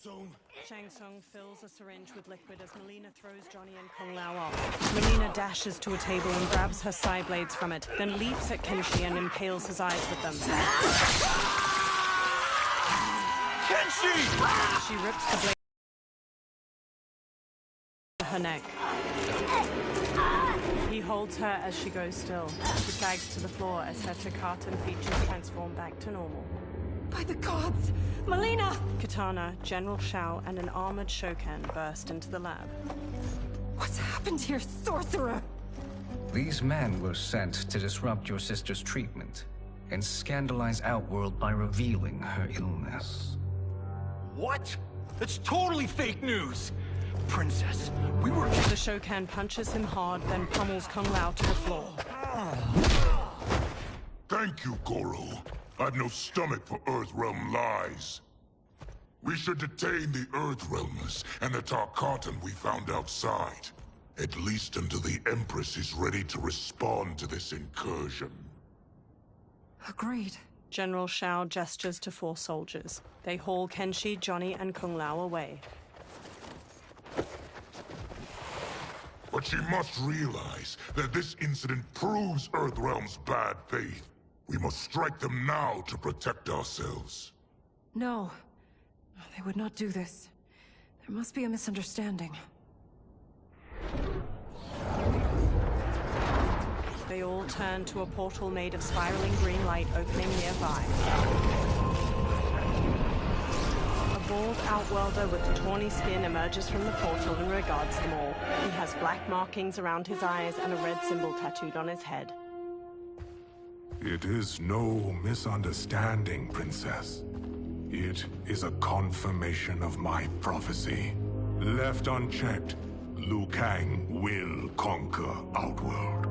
Shang Tsung fills a syringe with liquid as Melina throws Johnny and Kung Lao off. Melina dashes to a table and grabs her side blades from it, then leaps at Kenshi and impales his eyes with them. Kenshi! She rips the blade to her neck. He holds her as she goes still. She sags to the floor as her Takatan features transform back to normal. By the gods! Melina! Katana, General Shao, and an armored Shokan burst into the lab. What's happened here, sorcerer? These men were sent to disrupt your sister's treatment and scandalize Outworld by revealing her illness. What? That's totally fake news! Princess, we were... The Shokan punches him hard, then pummels Kung Lao to the floor. Thank you, Goro. I've no stomach for Earthrealm lies. We should detain the Earthrealmers and the Tarkatan we found outside. At least until the Empress is ready to respond to this incursion. Agreed. General Shao gestures to 4 soldiers. They haul Kenshi, Johnny, and Kung Lao away. But she must realize that this incident proves Earthrealm's bad faith. We must strike them now to protect ourselves. No. They would not do this. There must be a misunderstanding. They all turn to a portal made of spiraling green light opening nearby. A bald Outworlder with a tawny skin emerges from the portal and regards them all. He has black markings around his eyes and a red symbol tattooed on his head. It is no misunderstanding, Princess. It is a confirmation of my prophecy. Left unchecked, Liu Kang will conquer Outworld.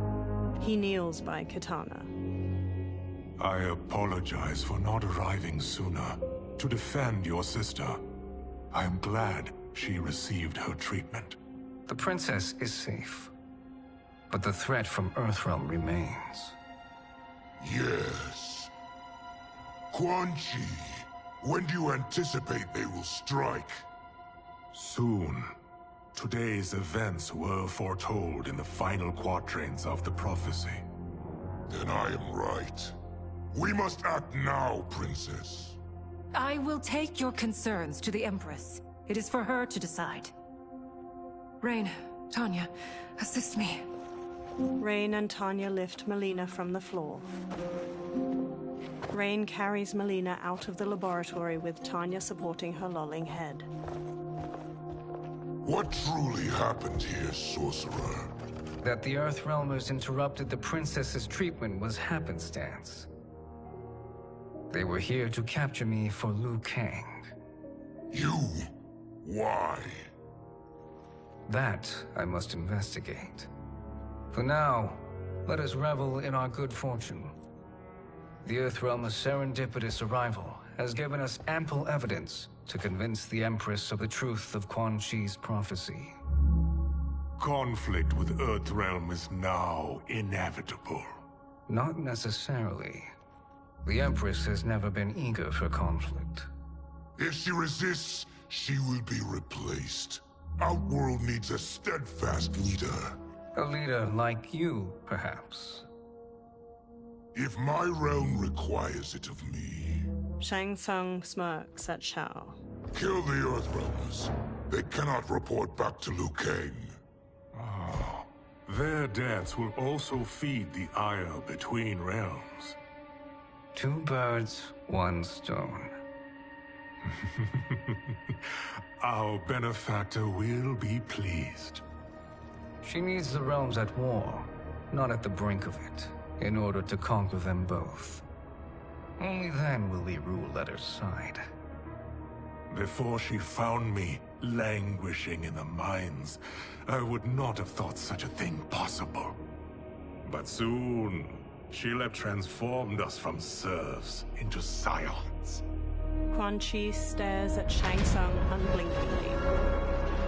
He kneels by Katana. I apologize for not arriving sooner to defend your sister. I am glad she received her treatment. The princess is safe, but the threat from Earthrealm remains. Yes. Quan Chi, when do you anticipate they will strike? Soon. Today's events were foretold in the final quatrains of the prophecy. Then I am right. We must act now, Princess. I will take your concerns to the Empress. It is for her to decide. Rain, Tanya, assist me. Rain and Tanya lift Melina from the floor. Rain carries Melina out of the laboratory with Tanya supporting her lolling head. What truly happened here, sorcerer? That the Earthrealmers interrupted the princess's treatment was happenstance. They were here to capture me for Liu Kang. You? Why? That I must investigate. For now, let us revel in our good fortune. The Earthrealm's serendipitous arrival has given us ample evidence to convince the Empress of the truth of Quan Chi's prophecy. Conflict with Earthrealm is now inevitable. Not necessarily. The Empress has never been eager for conflict. If she resists, she will be replaced. Outworld needs a steadfast leader. A leader like you, perhaps. If my realm requires it of me... Shang Tsung smirks at Shao. Kill the Earthrealmers. They cannot report back to Liu Kang. Oh, their deaths will also feed the ire between realms. 2 birds, 1 stone. Our benefactor will be pleased. She needs the realms at war, not at the brink of it, in order to conquer them both. Only then will we rule at her side. Before she found me languishing in the mines, I would not have thought such a thing possible. But soon, she'll have transformed us from serfs into scions. Quan Chi stares at Shang Tsung unblinkingly.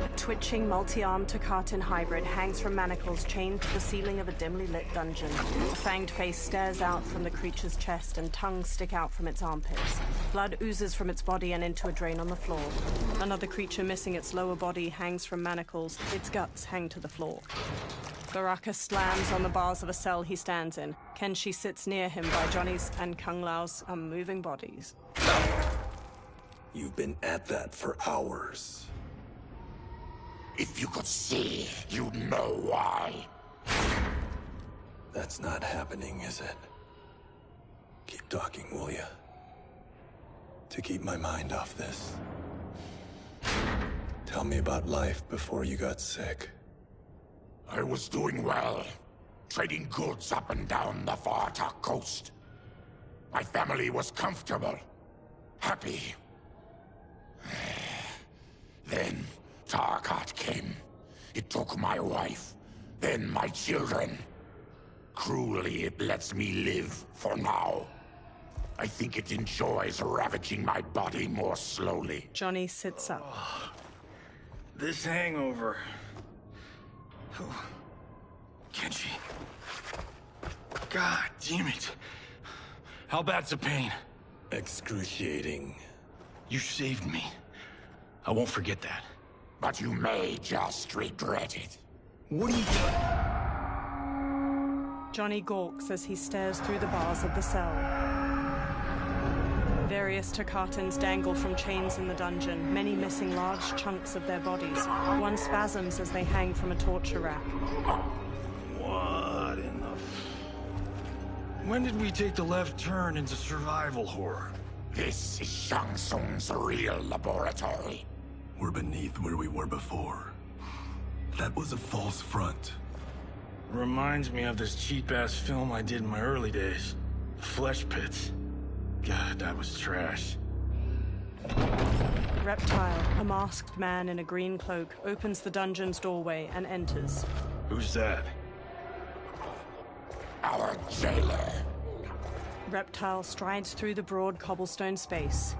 A twitching, multi-armed Takatan hybrid hangs from manacles chained to the ceiling of a dimly lit dungeon. A fanged face stares out from the creature's chest and tongues stick out from its armpits. Blood oozes from its body and into a drain on the floor. Another creature missing its lower body hangs from manacles. Its guts hang to the floor. Baraka slams on the bars of a cell he stands in. Kenshi sits near him by Johnny's and Kung Lao's unmoving bodies. You've been at that for hours. If you could see, you'd know why. That's not happening, is it? Keep talking, will ya? To keep my mind off this. Tell me about life before you got sick. I was doing well, trading goods up and down the Varta coast. My family was comfortable, happy. Then Tarkat came. It took my wife, then my children. Cruelly, it lets me live for now. I think it enjoys ravaging my body more slowly. Johnny sits up. This hangover. Oh. Kenshi. God damn it. How bad's the pain? Excruciating. You saved me. I won't forget that. But you may just regret it. What are you doing? Johnny gawks as he stares through the bars of the cell. Various Takatans dangle from chains in the dungeon, many missing large chunks of their bodies. One spasms as they hang from a torture rack. What in the... When did we take the left turn into survival horror? This is Shang Tsung's real laboratory. We're beneath where we were before. That was a false front. Reminds me of this cheap-ass film I did in my early days. Flesh Pits. God, that was trash. Reptile, a masked man in a green cloak, opens the dungeon's doorway and enters. Who's that? Our jailer. Reptile strides through the broad cobblestone space.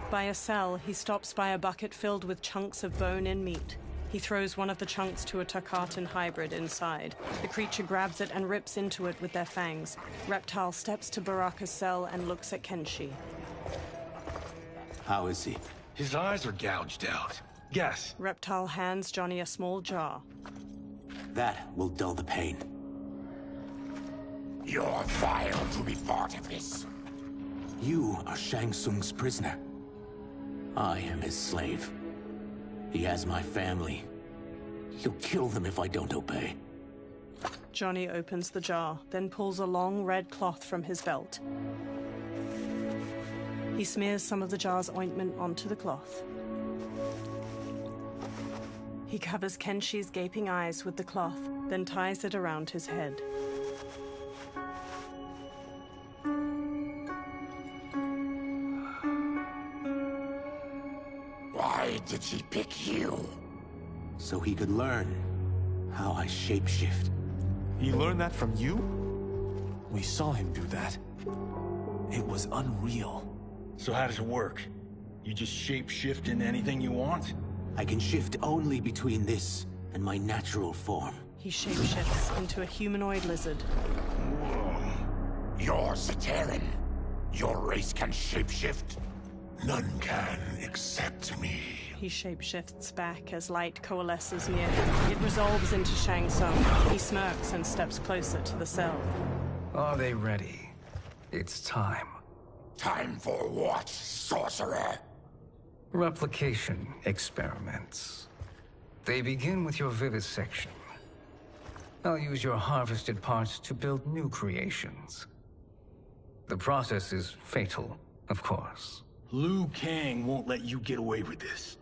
By a cell, he stops by a bucket filled with chunks of bone and meat. He throws one of the chunks to a Takatan hybrid inside. The creature grabs it and rips into it with their fangs. Reptile steps to Baraka's cell and looks at Kenshi. How is he? His eyes are gouged out. Guess. Reptile hands Johnny a small jar. That will dull the pain. You're vile to be part of this. You are Shang Tsung's prisoner. I am his slave. He has my family. He'll kill them if I don't obey. Johnny opens the jar, then pulls a long red cloth from his belt. He smears some of the jar's ointment onto the cloth. He covers Kenshi's gaping eyes with the cloth, then ties it around his head. Why did he pick you? So he could learn how I shapeshift. He learned that from you? We saw him do that. It was unreal. So how does it work? You just shape-shift into anything you want? I can shift only between this and my natural form. He shapeshifts into a humanoid lizard. You're Zateran. Your race can shapeshift. None can except me. He shapeshifts back as light coalesces near him. It resolves into Shang Tsung. He smirks and steps closer to the cell. Are they ready? It's time. Time for what, sorcerer? Replication experiments. They begin with your vivisection. I'll use your harvested parts to build new creations. The process is fatal, of course. Liu Kang won't let you get away with this.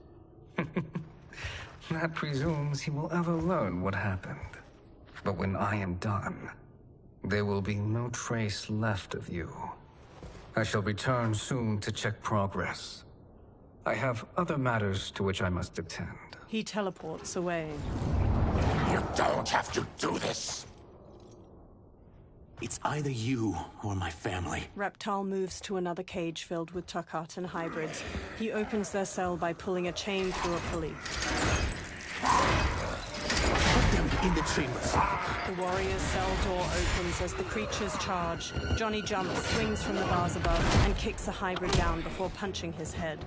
That presumes he will ever learn what happened. But when I am done, there will be no trace left of you. I shall return soon to check progress. I have other matters to which I must attend. He teleports away. You don't have to do this. It's either you or my family. Reptile moves to another cage filled with Takatan hybrids. He opens their cell by pulling a chain through a pulley. them in the chambers. The warrior's cell door opens as the creatures charge. Johnny jumps, swings from the bars above, and kicks a hybrid down before punching his head.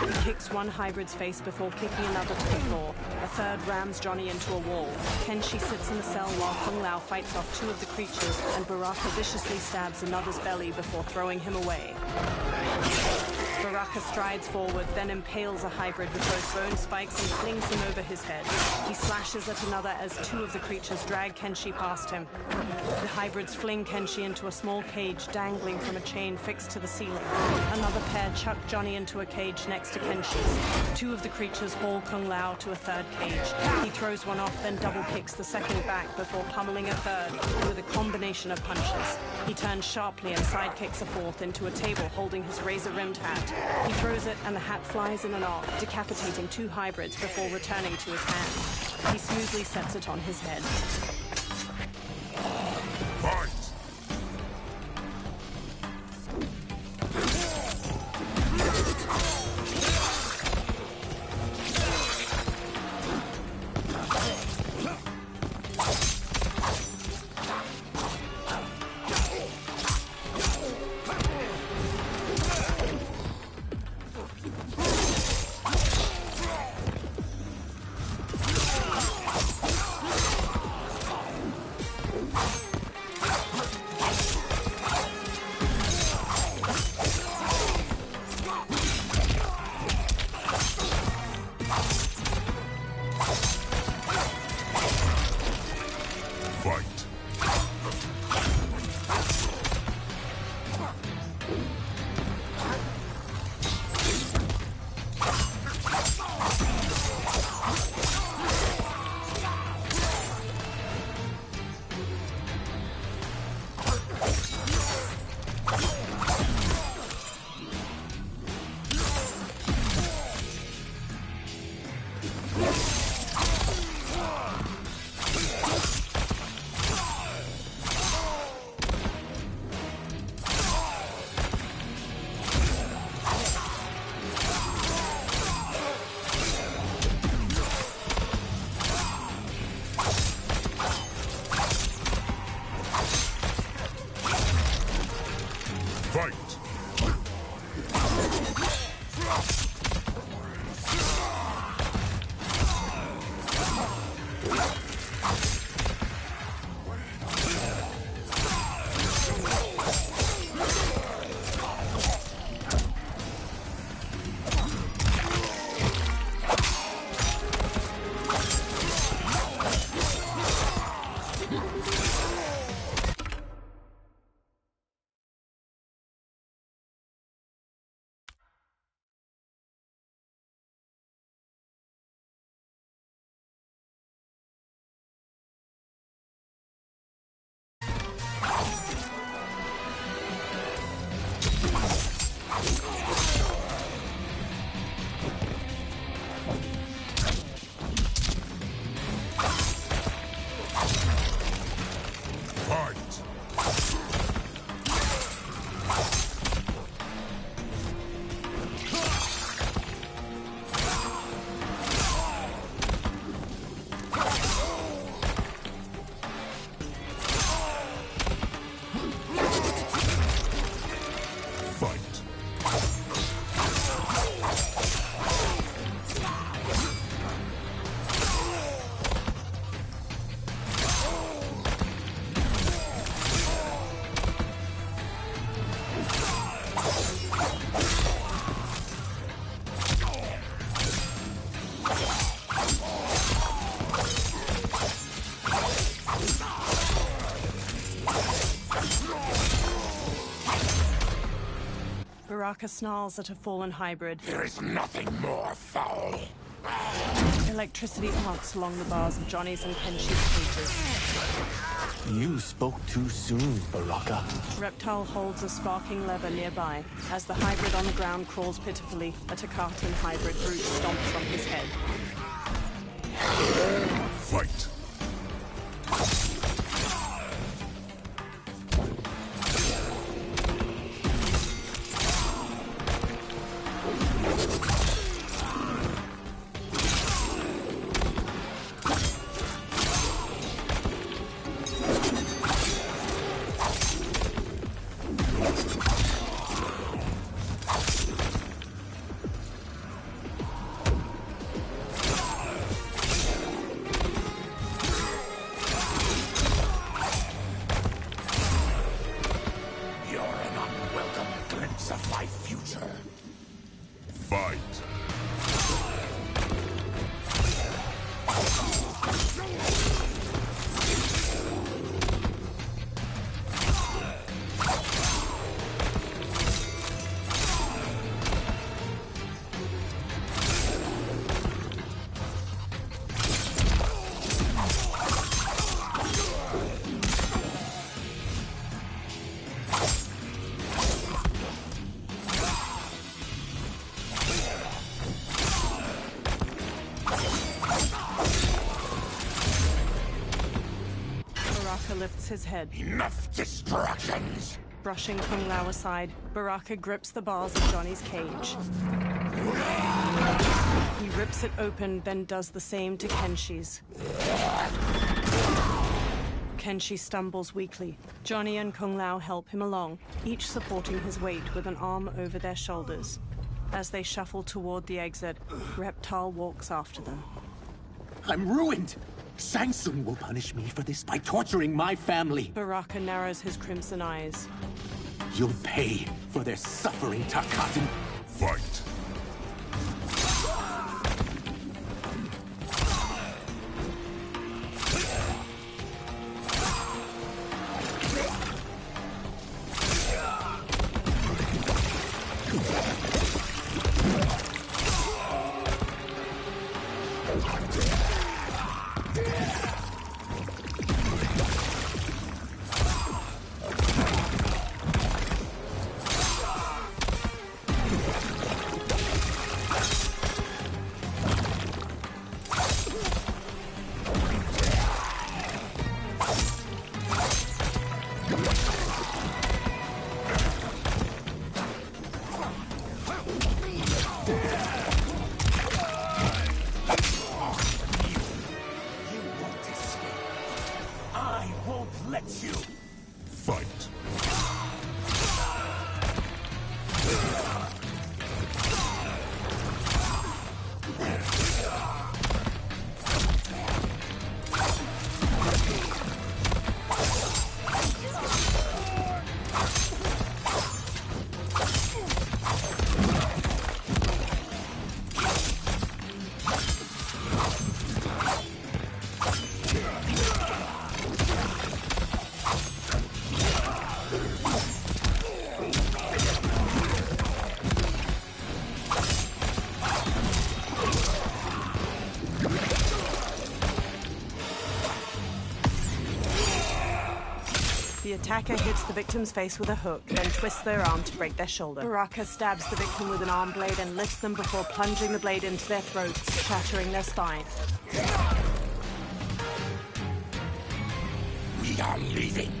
He kicks one hybrid's face before kicking another to the floor. A third rams Johnny into a wall. Kenshi sits in the cell while Kung Lao fights off two of the creatures, and Baraka viciously stabs another's belly before throwing him away. Baraka strides forward, then impales a hybrid with both bone spikes and flings him over his head. He slashes at another as two of the creatures drag Kenshi past him. The hybrids fling Kenshi into a small cage dangling from a chain fixed to the ceiling. Another pair chuck Johnny into a cage next to Kenshi's. Two of the creatures haul Kung Lao to a third cage. He throws one off, then double kicks the second back before pummeling a third with a combination of punches. He turns sharply and sidekicks a fourth into a table holding his razor-rimmed hat. He throws it and the hat flies in an arc, decapitating two hybrids before returning to his hand. He smoothly sets it on his head. Fight! Baraka snarls at a fallen hybrid. There is nothing more foul. Electricity arcs along the bars of Johnny's and Kenshi's cages. You spoke too soon, Baraka. Reptile holds a sparking lever nearby. As the hybrid on the ground crawls pitifully, a Takatan hybrid brute stomps on his head. Fight! Fight. Lifts his head. Enough distractions! Brushing Kung Lao aside, Baraka grips the bars of Johnny's cage. He rips it open, then does the same to Kenshi's. Kenshi stumbles weakly. Johnny and Kung Lao help him along, each supporting his weight with an arm over their shoulders. As they shuffle toward the exit, Reptile walks after them. I'm ruined! Shang Tsung will punish me for this by torturing my family. Baraka narrows his crimson eyes. You'll pay for their suffering, Tarkatan. Fight. The attacker hits the victim's face with a hook, then twists their arm to break their shoulder. Baraka stabs the victim with an arm blade and lifts them before plunging the blade into their throats, shattering their spine. We are leaving.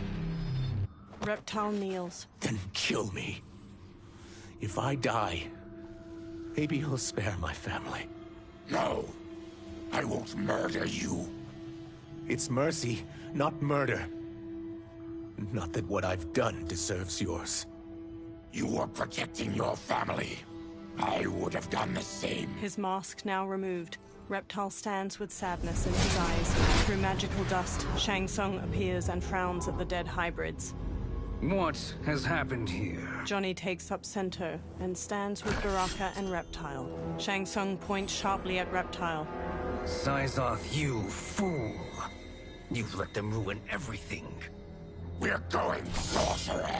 Reptile kneels. Then kill me. If I die, maybe you'll spare my family. No, I won't murder you. It's mercy, not murder. Not that what I've done deserves yours. You were protecting your family. I would have done the same. His mask now removed, Reptile stands with sadness in his eyes. Through magical dust, Shang Tsung appears and frowns at the dead hybrids. What has happened here? Johnny takes up center and stands with Baraka and Reptile. Shang Tsung points sharply at Reptile. Sizoth, you fool! You've let them ruin everything. We're going, sorcerer.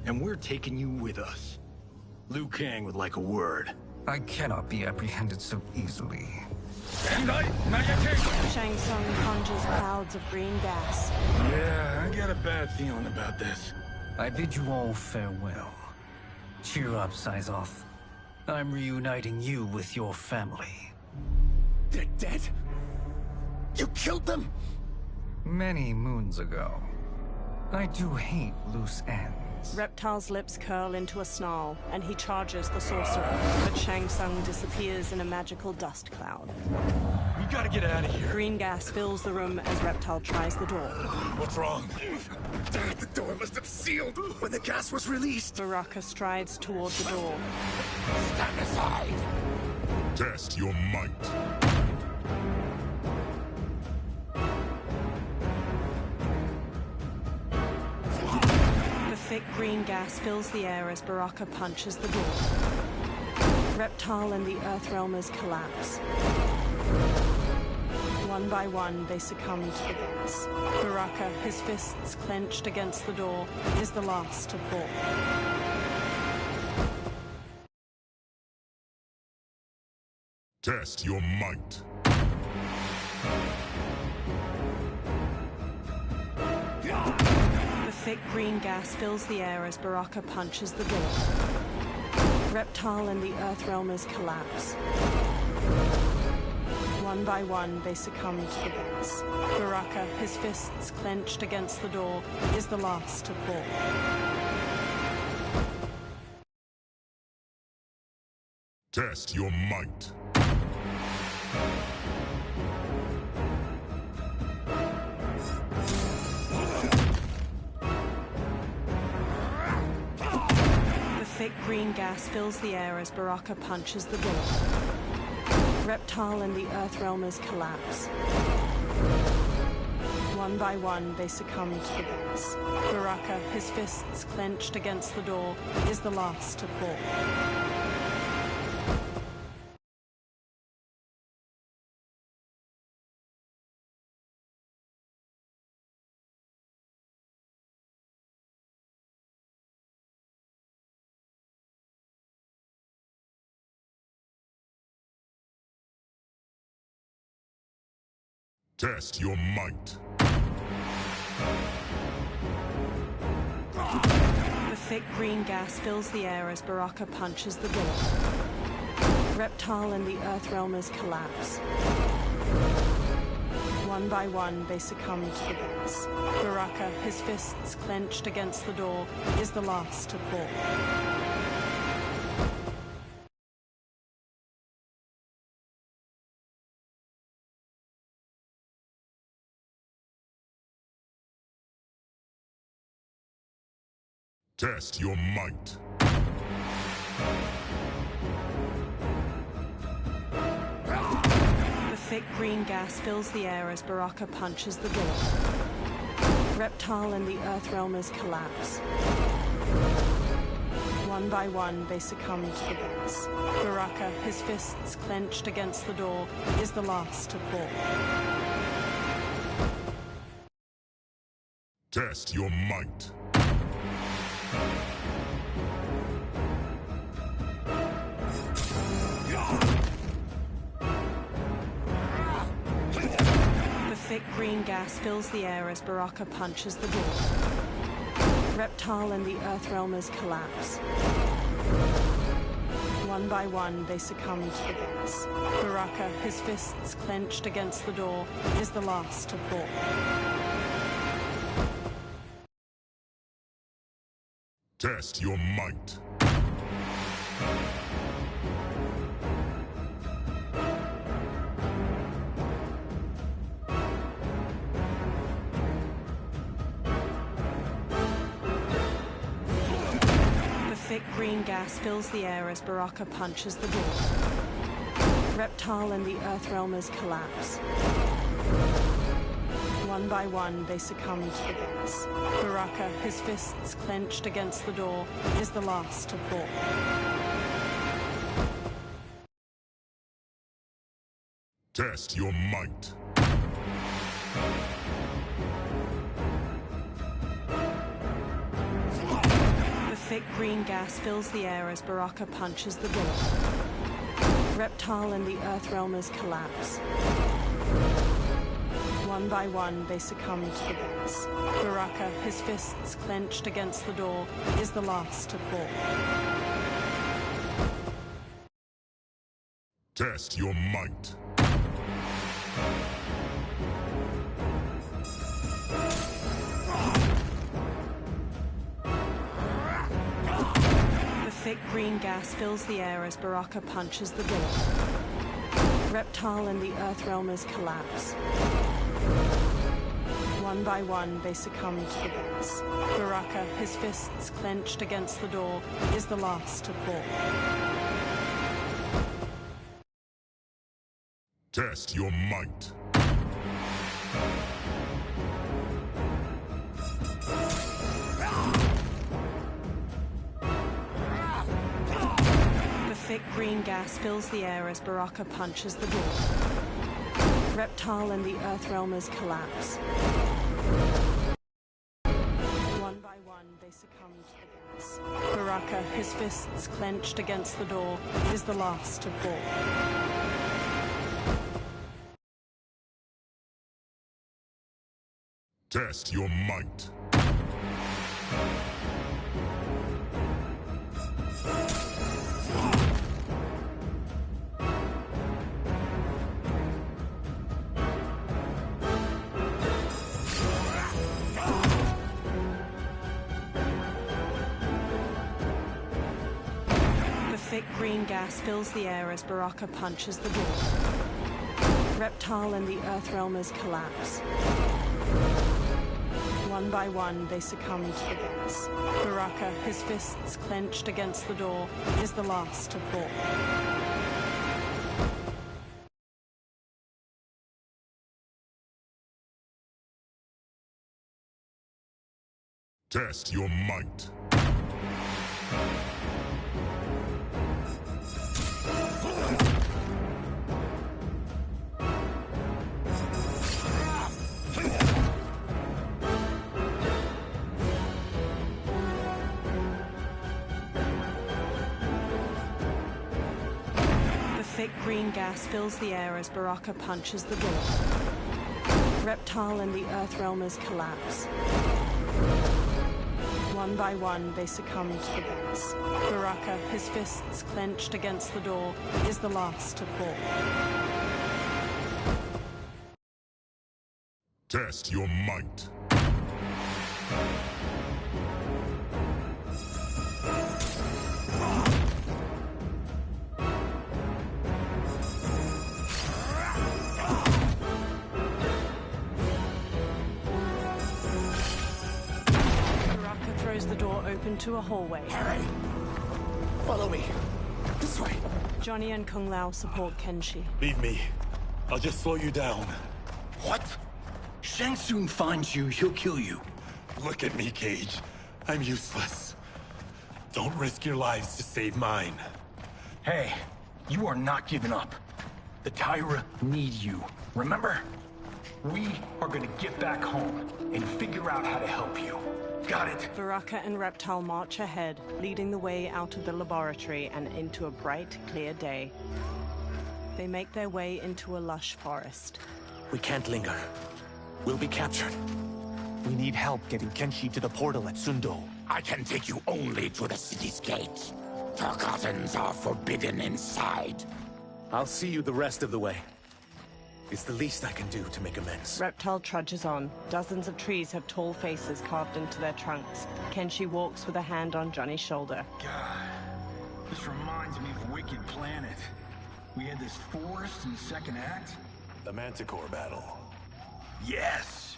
And we're taking you with us. Liu Kang would like a word. I cannot be apprehended so easily. Shang Tsung conjures clouds of green gas. Yeah, I got a bad feeling about this. I bid you all farewell. Cheer up, Sizoth. I'm reuniting you with your family. They're dead? You killed them? Many moons ago. I do hate loose ends. Reptile's lips curl into a snarl, and he charges the sorcerer, but Shang Tsung disappears in a magical dust cloud. We gotta get out of here. Green gas fills the room as Reptile tries the door. What's wrong? The door must have sealed when the gas was released. Baraka strides toward the door. Stand aside. Test your might. The thick green gas fills the air as Baraka punches the door. Reptile and the Earthrealmers collapse. One by one, they succumb to the gas. Baraka, his fists clenched against the door, is the last to fall. Test your might. The thick green gas fills the air as Baraka punches the door. Reptile and the Earthrealmers collapse. One by one, they succumb to the gas. Baraka, his fists clenched against the door, is the last to fall. Test your might. The thick green gas fills the air as Baraka punches the door. Reptile and the Earthrealmers collapse. One by one, they succumb to the gas. Baraka, his fists clenched against the door, is the last to fall. Test your might. The thick green gas fills the air as Baraka punches the door. Reptile and the Earthrealmers collapse. One by one, they succumb to the gas. Baraka, his fists clenched against the door, is the last to fall. Test your might. The thick green gas fills the air as Baraka punches the door. Reptile and the Earthrealmers collapse. One by one, they succumb to the gas. Baraka, his fists clenched against the door, is the last to fall. Test your might. The thick green gas fills the air as Baraka punches the door. Reptile and the Earthrealmers collapse. One by one, they succumb to the gas. Baraka, his fists clenched against the door, is the last to fall. Test your might. The thick green gas fills the air as Baraka punches the door. Reptile and the Earthrealmers collapse. One by one, they succumb to the gas. Baraka, his fists clenched against the door, is the last to fall. Test your might. The thick green gas fills the air as Baraka punches the door. Reptile and the Earthrealmers collapse. One by one, they succumb to the gas. Baraka, his fists clenched against the door, is the last to fall. Test your might. The thick green gas fills the air as Baraka punches the door. Reptile and the Earthrealmers collapse. One by one, they succumb to the gas. Baraka, his fists clenched against the door, is the last to fall. Test your might. The thick green gas fills the air as Baraka punches the door. Reptile and the Earthrealmers collapse. One by one, they succumb to the gas. Baraka, his fists clenched against the door, is the last to fall. Test your might. The thick green gas fills the air as Baraka punches the door. Reptile and the Earthrealmers collapse. One by one, they succumb to the gas. Baraka, his fists clenched against the door, is the last to fall. Test your might. Thick green gas fills the air as Baraka punches the door. Reptile and the Earthrealmers collapse. One by one, they succumb to the gas. Baraka, his fists clenched against the door, is the last to fall. Test your might. Throws the door open to a hallway. Harry! Follow me. This way. Johnny and Kung Lao support Kenshi. Leave me. I'll just slow you down. What? Shang Tsung finds you, he'll kill you. Look at me, Cage. I'm useless. Don't risk your lives to save mine. Hey, you are not giving up. The Tyra need you, remember? We are gonna get back home and figure out how to help you. Got it? Baraka and Reptile march ahead, leading the way out of the laboratory and into a bright, clear day. They make their way into a lush forest. We can't linger. We'll be captured. We need help getting Kenshi to the portal at Sundo. I can take you only to the city's gate. Tarkatans are forbidden inside. I'll see you the rest of the way. It's the least I can do to make amends. Reptile trudges on. Dozens of trees have tall faces carved into their trunks. Kenshi walks with a hand on Johnny's shoulder. God, this reminds me of Wicked Planet. We had this forest in the second act. The Manticore battle. Yes!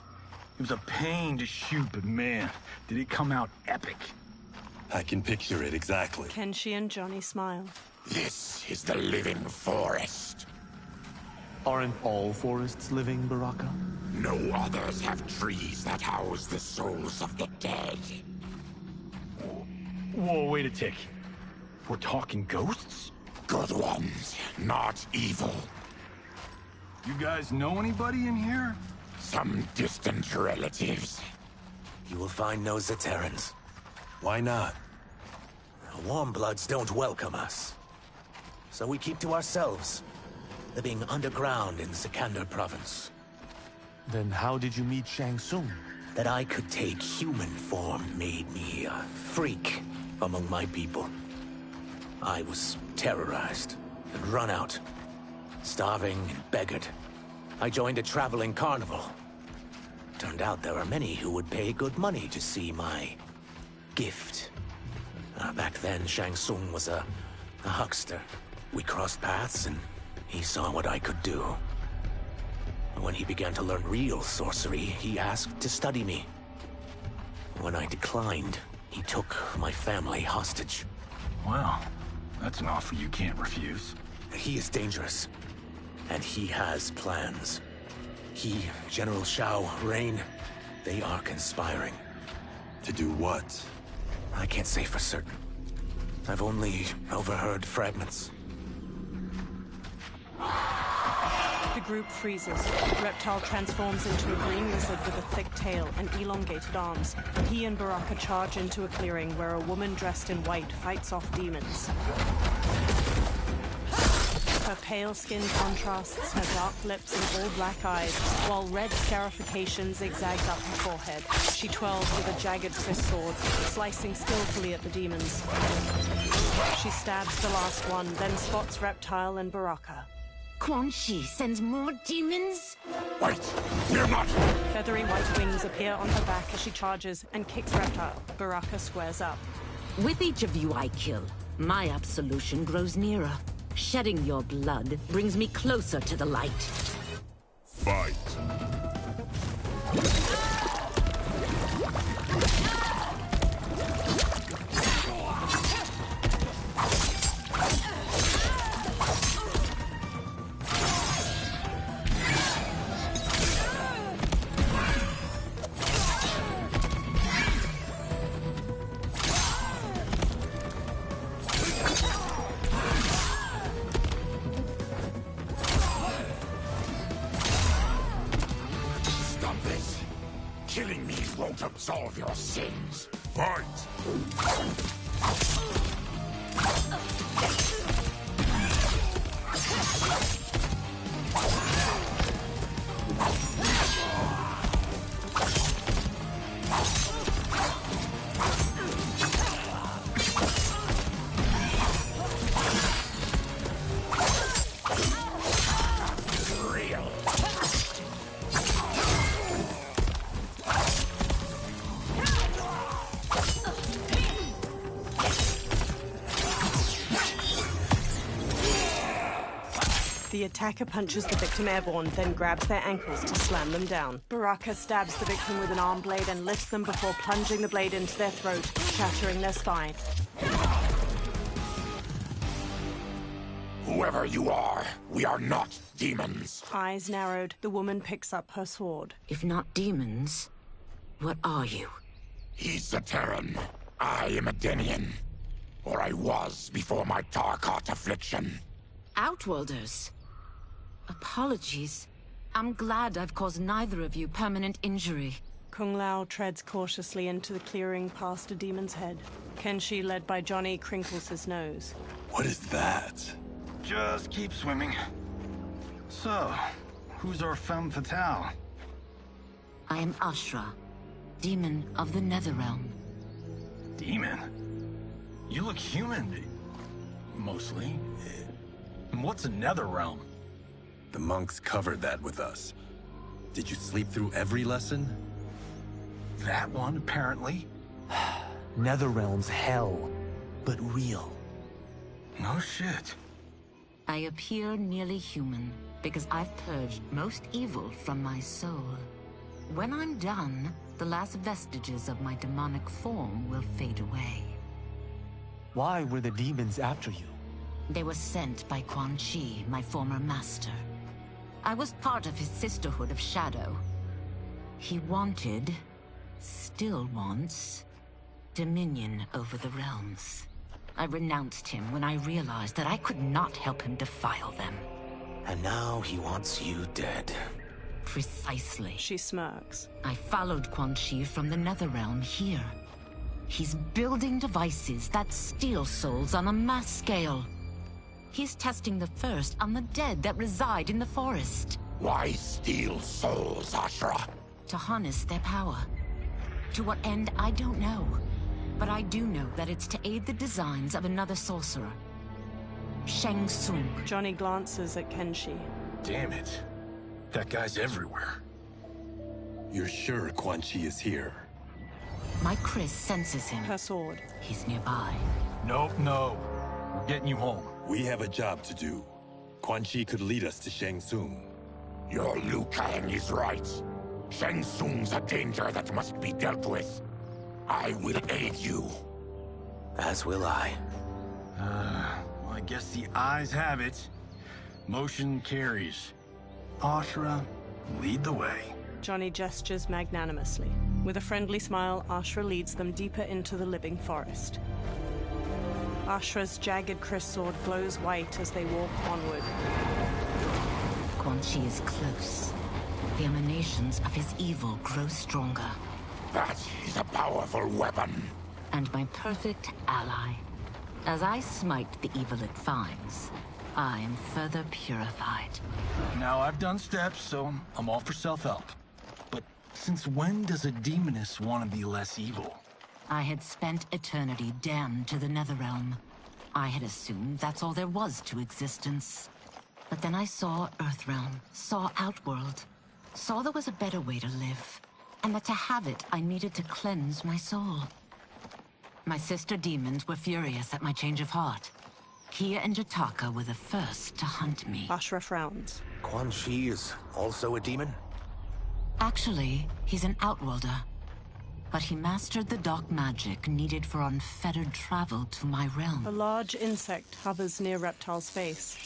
It was a pain to shoot, but man, did it come out epic. I can picture it exactly. Kenshi and Johnny smile. This is the living forest. Aren't all forests living, Baraka? No others have trees that house the souls of the dead. Whoa, wait a tick. We're talking ghosts? Good ones, not evil. You guys know anybody in here? Some distant relatives. You will find no Zaterrans. Why not? The Warmbloods don't welcome us. So we keep to ourselves, living underground in Sikander province. Then how did you meet Shang Tsung? That I could take human form made me a freak among my people. I was terrorized and run out, starving and beggared. I joined a traveling carnival. Turned out there are many who would pay good money to see my gift. Back then, Shang Tsung was a huckster. We crossed paths and he saw what I could do. When he began to learn real sorcery, he asked to study me. When I declined, he took my family hostage. Well, that's an offer you can't refuse. He is dangerous, and he has plans. He, General Shao, Rain, they are conspiring. To do what? I can't say for certain. I've only overheard fragments. The group freezes. Reptile transforms into a green lizard with a thick tail and elongated arms. He and Baraka charge into a clearing where a woman dressed in white fights off demons. Her pale skin contrasts her dark lips and all-black eyes, while red scarification zigzags up her forehead. She twirls with a jagged Chris sword, slicing skillfully at the demons. She stabs the last one, then spots Reptile and Baraka. Quan Chi sends more demons? Wait! Fear not! Feathery white wings appear on her back as she charges and kicks Reptile. Baraka squares up. With each of you I kill, my absolution grows nearer. Shedding your blood brings me closer to the light. Fight! Killing me won't absolve your sins. Fight! The attacker punches the victim airborne, then grabs their ankles to slam them down. Baraka stabs the victim with an arm blade and lifts them before plunging the blade into their throat, shattering their spine. Whoever you are, we are not demons. Eyes narrowed, the woman picks up her sword. If not demons, what are you? He's a Terran. I am a Denian. Or I was before my Tarkat affliction. Outworlders. Apologies. I'm glad I've caused neither of you permanent injury. Kung Lao treads cautiously into the clearing past a demon's head. Kenshi, led by Johnny, crinkles his nose. What is that? Just keep swimming. So, who's our femme fatale? I am Ashra, demon of the Netherrealm. Demon? You look human, mostly. And what's a Netherrealm? The monks covered that with us. Did you sleep through every lesson? That one, apparently. Netherrealm's hell, but real. No shit. I appear nearly human because I've purged most evil from my soul. When I'm done, the last vestiges of my demonic form will fade away. Why were the demons after you? They were sent by Quan Chi, my former master. I was part of his Sisterhood of Shadow. He wanted, still wants, dominion over the realms. I renounced him when I realized that I could not help him defile them. And now he wants you dead. Precisely. She smirks. I followed Quan Chi from the Netherrealm here. He's building devices that steal souls on a mass scale. He's testing the first on the dead that reside in the forest. Why steal souls, Ashra? To harness their power. To what end, I don't know. But I do know that it's to aid the designs of another sorcerer. Shang Tsung. Johnny glances at Kenshi. Damn it. That guy's everywhere. You're sure Quan Chi is here? My Chris senses him. Her sword. He's nearby. Nope, no. We're getting you home. We have a job to do. Quan Chi could lead us to Shang Tsung. Your Liu Kang is right. Shang Tsung's a danger that must be dealt with. I will aid you. As will I. Well, I guess the eyes have it. Motion carries. Ashra, lead the way. Johnny gestures magnanimously. With a friendly smile, Ashra leads them deeper into the living forest. Ashra's jagged Chris sword glows white as they walk onward. Quan Chi is close. The emanations of his evil grow stronger. That is a powerful weapon. And my perfect ally. As I smite the evil it finds, I am further purified. Now, I've done steps, so I'm all for self-help. But since when does a demoness want to be less evil? I had spent eternity damned to the Netherrealm. I had assumed that's all there was to existence. But then I saw Earthrealm, saw Outworld, saw there was a better way to live, and that to have it, I needed to cleanse my soul. My sister demons were furious at my change of heart. Kia and Jataka were the first to hunt me. Ashra frowns. Quan Chi is also a demon? Actually, he's an Outworlder. But he mastered the dark magic needed for unfettered travel to my realm. A large insect hovers near Reptile's face.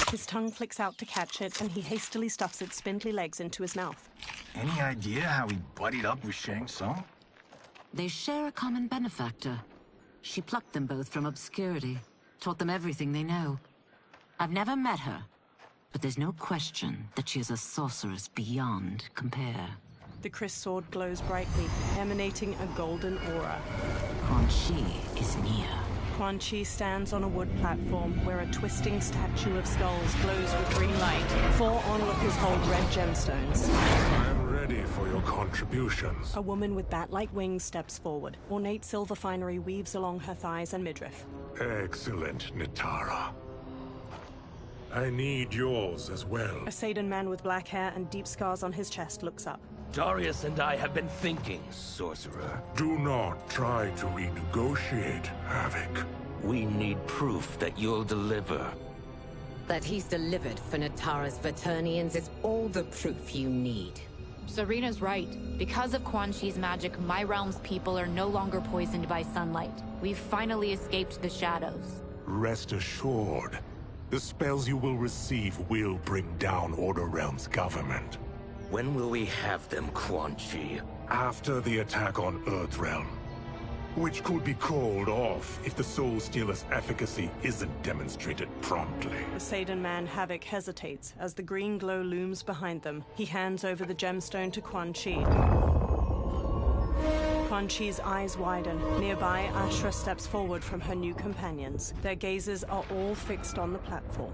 His tongue flicks out to catch it, and he hastily stuffs its spindly legs into his mouth. Any idea how he buddied up with Shang Tsung? They share a common benefactor. She plucked them both from obscurity, taught them everything they know. I've never met her, but there's no question that she is a sorceress beyond compare. The Chris sword glows brightly, emanating a golden aura. Quan Chi is near. Quan Chi stands on a wood platform where a twisting statue of skulls glows with green light. 4 onlookers hold red gemstones. I'm ready for your contributions. A woman with bat-like wings steps forward. Ornate silver finery weaves along her thighs and midriff. Excellent, Nitara. I need yours as well. A Saidan man with black hair and deep scars on his chest looks up. Darius and I have been thinking, sorcerer. Do not try to renegotiate, Havoc. We need proof that you'll deliver. That he's delivered for Natara's Vaternians is all the proof you need. Serena's right. Because of Quan Chi's magic, my realm's people are no longer poisoned by sunlight. We've finally escaped the shadows. Rest assured, the spells you will receive will bring down Order Realm's government. When will we have them, Quan Chi? After the attack on Earthrealm, which could be called off if the Soul Stealer's efficacy isn't demonstrated promptly. The Saidan man, Havoc, hesitates as the green glow looms behind them. He hands over the gemstone to Quan Chi. Quan Chi's eyes widen. Nearby, Ashra steps forward from her new companions. Their gazes are all fixed on the platform.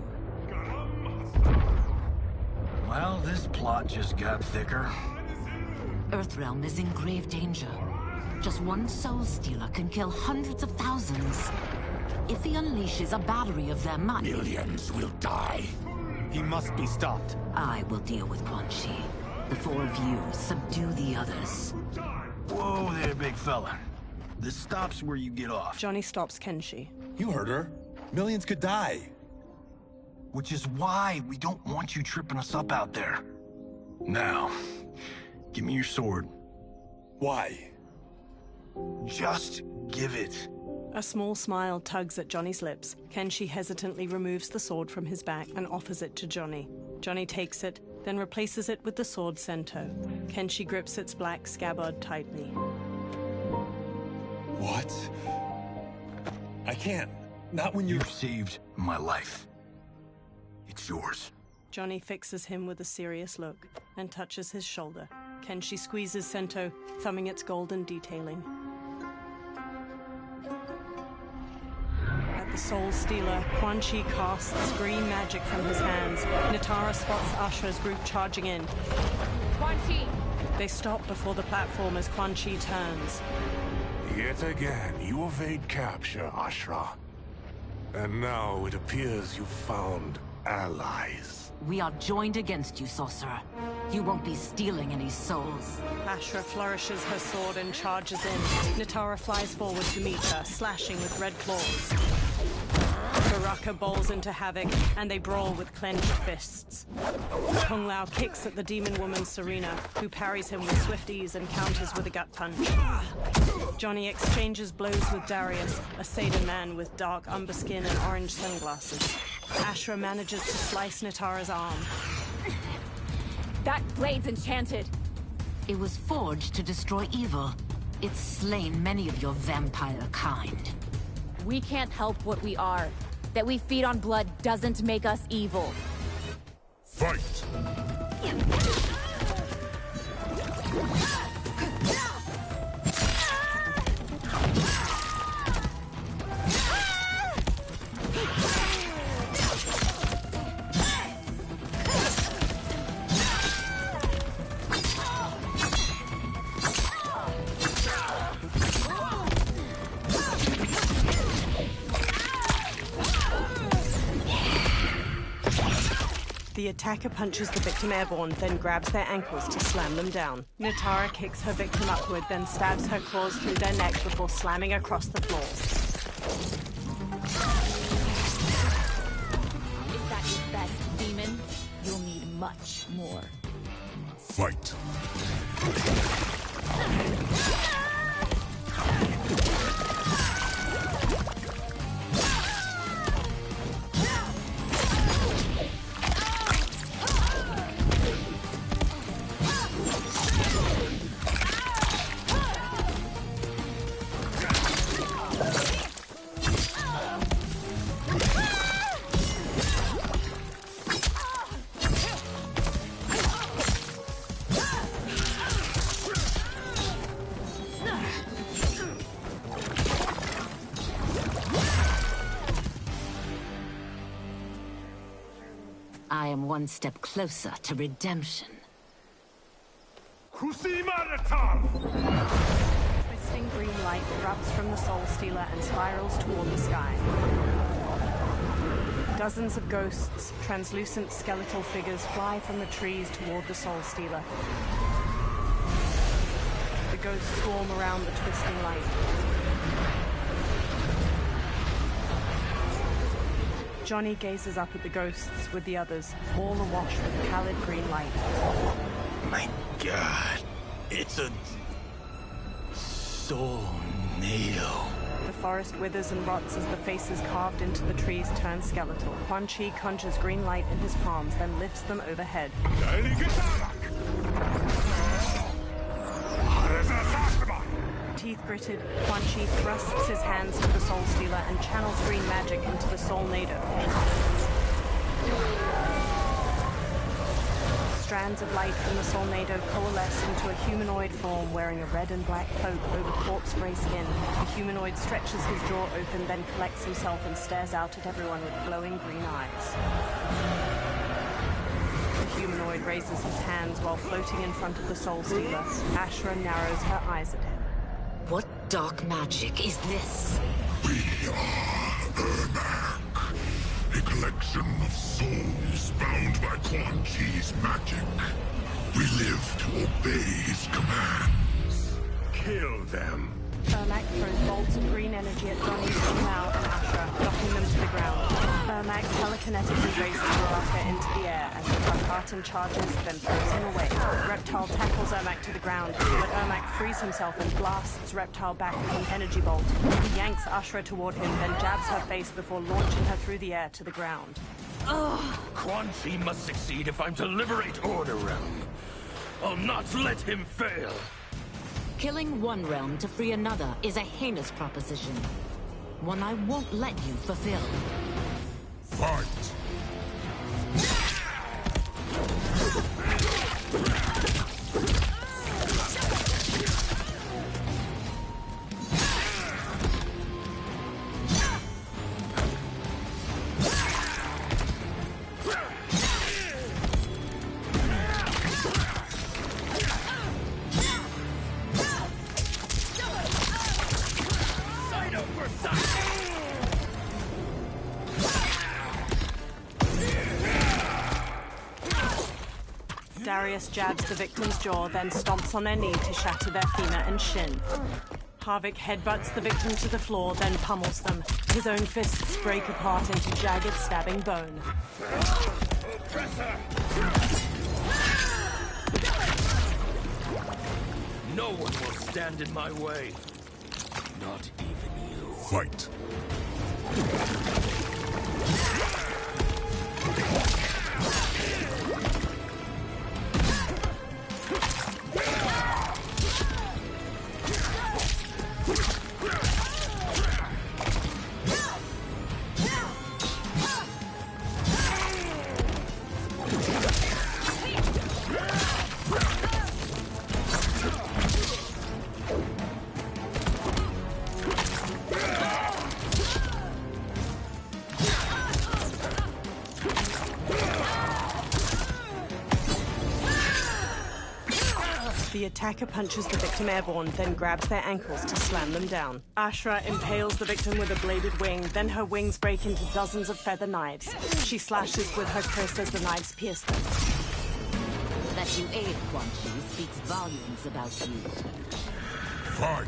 Well, this plot just got thicker. Earthrealm is in grave danger. Just one Soul Stealer can kill hundreds of thousands. If he unleashes a battery of them, millions will die. He must be stopped. I will deal with Quan Chi. The 4 of you subdue the others. Whoa there, big fella. This stops where you get off. Johnny stops Kenshi. You heard her. Millions could die. Which is why we don't want you tripping us up out there. Now, give me your sword. Why? Just give it. A small smile tugs at Johnny's lips. Kenshi hesitantly removes the sword from his back and offers it to Johnny. Johnny takes it, then replaces it with the sword Sento. Kenshi grips its black scabbard tightly. What? I can't. Not when You've saved my life. It's yours. Johnny fixes him with a serious look and touches his shoulder. Kenshi squeezes Sento, thumbing its golden detailing. At the Soul Stealer, Quan Chi casts green magic from his hands. Nitara spots Ashra's group charging in. Quan Chi! They stop before the platform as Quan Chi turns. Yet again, you evade capture, Ashra. And now it appears you've found allies. We are joined against you, sorcerer. You won't be stealing any souls. Ashra flourishes her sword and charges in. Nitara flies forward to meet her, slashing with red claws. Baraka bowls into Havoc, and they brawl with clenched fists. Kung Lao kicks at the demon woman Serena, who parries him with swift ease and counters with a gut punch. Johnny exchanges blows with Darius, a Saidan man with dark umber skin and orange sunglasses. Ashra manages to slice Nitara's arm. That blade's enchanted. It was forged to destroy evil. It's slain many of your vampire kind. We can't help what we are. That we feed on blood doesn't make us evil. Fight! The attacker punches the victim airborne, then grabs their ankles to slam them down. Natara kicks her victim upward, then stabs her claws through their neck before slamming across the floor. Is that your best, demon? You'll need much more. Fight! I am one step closer to redemption. Twisting green light erupts from the Soul Stealer and spirals toward the sky. Dozens of ghosts, translucent skeletal figures, fly from the trees toward the Soul Stealer. The ghosts swarm around the twisting light. Johnny gazes up at the ghosts with the others, all awash with pallid green light. My God, it's a soul-nado. The forest withers and rots as the faces carved into the trees turn skeletal. Quan Chi conjures green light in his palms, then lifts them overhead. Teeth gritted, Quan Chi thrusts his hands to the Soul Stealer and channels green magic into the soul-nado. Strands of light from the soul-nado coalesce into a humanoid form wearing a red and black cloak over corpse-gray skin. The humanoid stretches his jaw open, then collects himself and stares out at everyone with glowing green eyes. The humanoid raises his hands while floating in front of the Soul Stealer. Ashra narrows her eyes at him. What dark magic is this? We are Ermac, a collection of souls bound by Quan Chi's magic. We live to obey his commands. Kill them. Ermac throws bolts of green energy at Johnny, Mao, and Ashra, knocking them to the ground. Ermac telekinetically raises Baraka into the air as the Tarkatan charges, then throws him away. Reptile tackles Ermac to the ground, but Ermac frees himself and blasts Reptile back with an energy bolt. He yanks Ashra toward him, then jabs her face before launching her through the air to the ground. Quan Chi must succeed if I'm to liberate Order Realm. I'll not let him fail. Killing one realm to free another is a heinous proposition. One I won't let you fulfill. Fight! Darius jabs the victim's jaw, then stomps on their knee to shatter their femur and shin. Harvick headbutts the victim to the floor, then pummels them. His own fists break apart into jagged, stabbing bone. No one will stand in my way. Not even you. Fight! The attacker punches the victim airborne, then grabs their ankles to slam them down. Ashra impales the victim with a bladed wing, then her wings break into dozens of feather knives. She slashes with her kris as the knives pierce them. That you aid Quan Chi speaks volumes about you. Fight!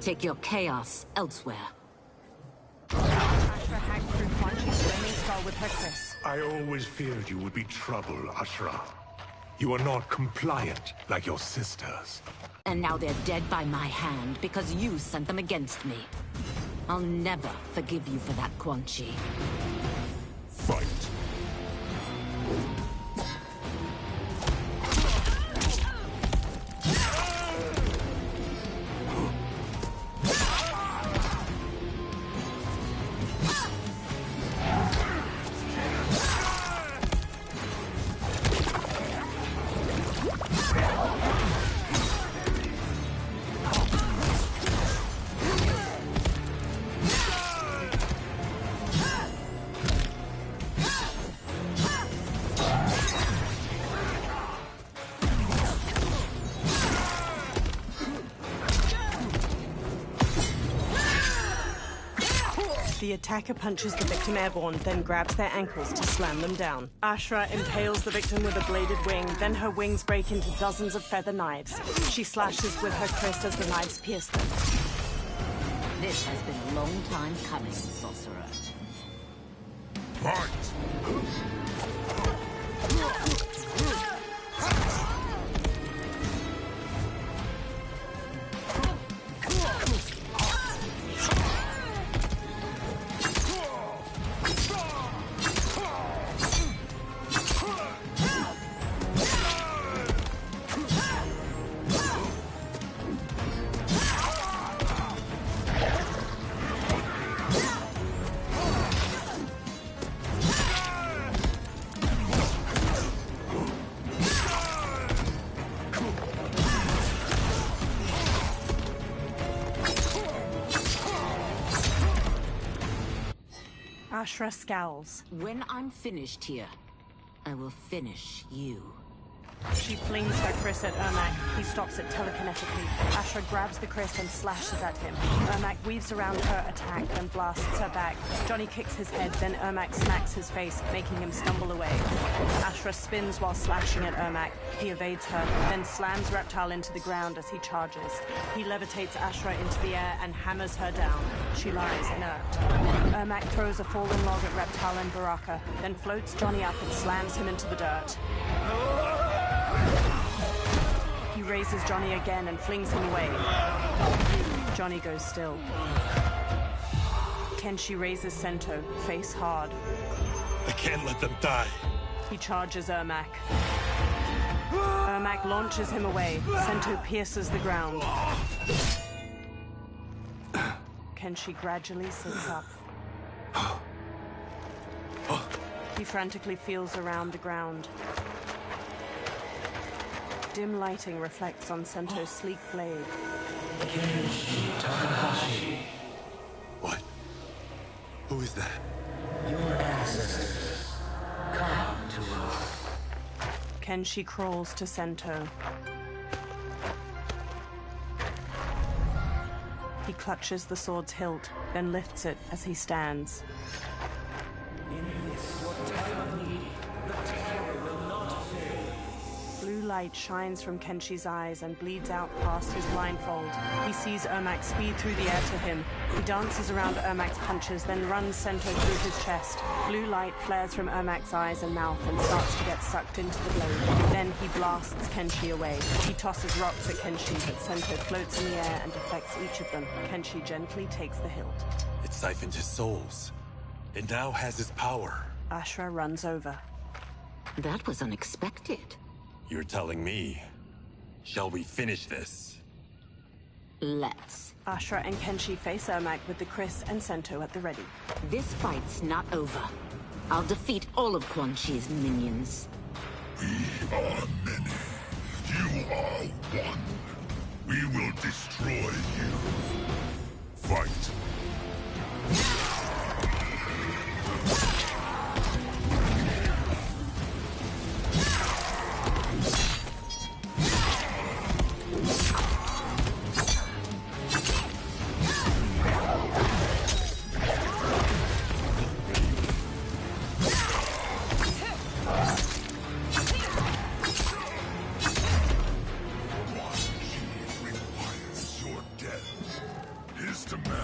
Take your chaos elsewhere. Ashra hacked through Quan Chi's flaming skull with her kris. I always feared you would be trouble, Ashra. You are not compliant like your sisters. And now they're dead by my hand because you sent them against me. I'll never forgive you for that, Quan Chi. Fight! The attacker punches the victim airborne, then grabs their ankles to slam them down. Ashra impales the victim with a bladed wing, then her wings break into dozens of feather knives. She slashes with her kris as the knives pierce them. This has been a long time coming, sorcerer. Fight! Ashra scowls. When I'm finished here, I will finish you. She flings her kris at Ermac. He stops it telekinetically. Ashra grabs the kris and slashes at him. Ermac weaves around her attack, then blasts her back. Johnny kicks his head, then Ermac smacks his face, making him stumble away. Ashra spins while slashing at Ermac. He evades her, then slams Reptile into the ground as he charges. He levitates Ashra into the air and hammers her down. She lies inert. Ermac throws a fallen log at Reptile and Baraka, then floats Johnny up and slams him into the dirt. He raises Johnny again and flings him away. Johnny goes still. Kenshi raises Sento, face hard. I can't let them die. He charges Ermac. Ermac launches him away. Sento pierces the ground. Kenshi gradually sits up. He frantically feels around the ground. Dim lighting reflects on Sento's sleek blade. What? Who is that? Your ancestors. Come to us. Kenshi crawls to Sento. He clutches the sword's hilt, then lifts it as he stands. In this, your time of need, the terror will not fail. Blue light shines from Kenshi's eyes and bleeds out past his blindfold. He sees Ermac speed through the air to him. He dances around Ermac's punches, then runs Sento through his chest. Blue light flares from Ermac's eyes and mouth and starts to get sucked into the blade. Then he blasts Kenshi away. He tosses rocks at Kenshi, but Sento floats in the air and deflects each of them. Kenshi gently takes the hilt. It siphoned his souls. It now has his power. Ashra runs over. That was unexpected. You're telling me. Shall we finish this? Let's. Ashra and Kenshi face Ermac with the Chris and Sento at the ready. This fight's not over. I'll defeat all of Quan Chi's minions. We are many. You are one. We will destroy you. Fight.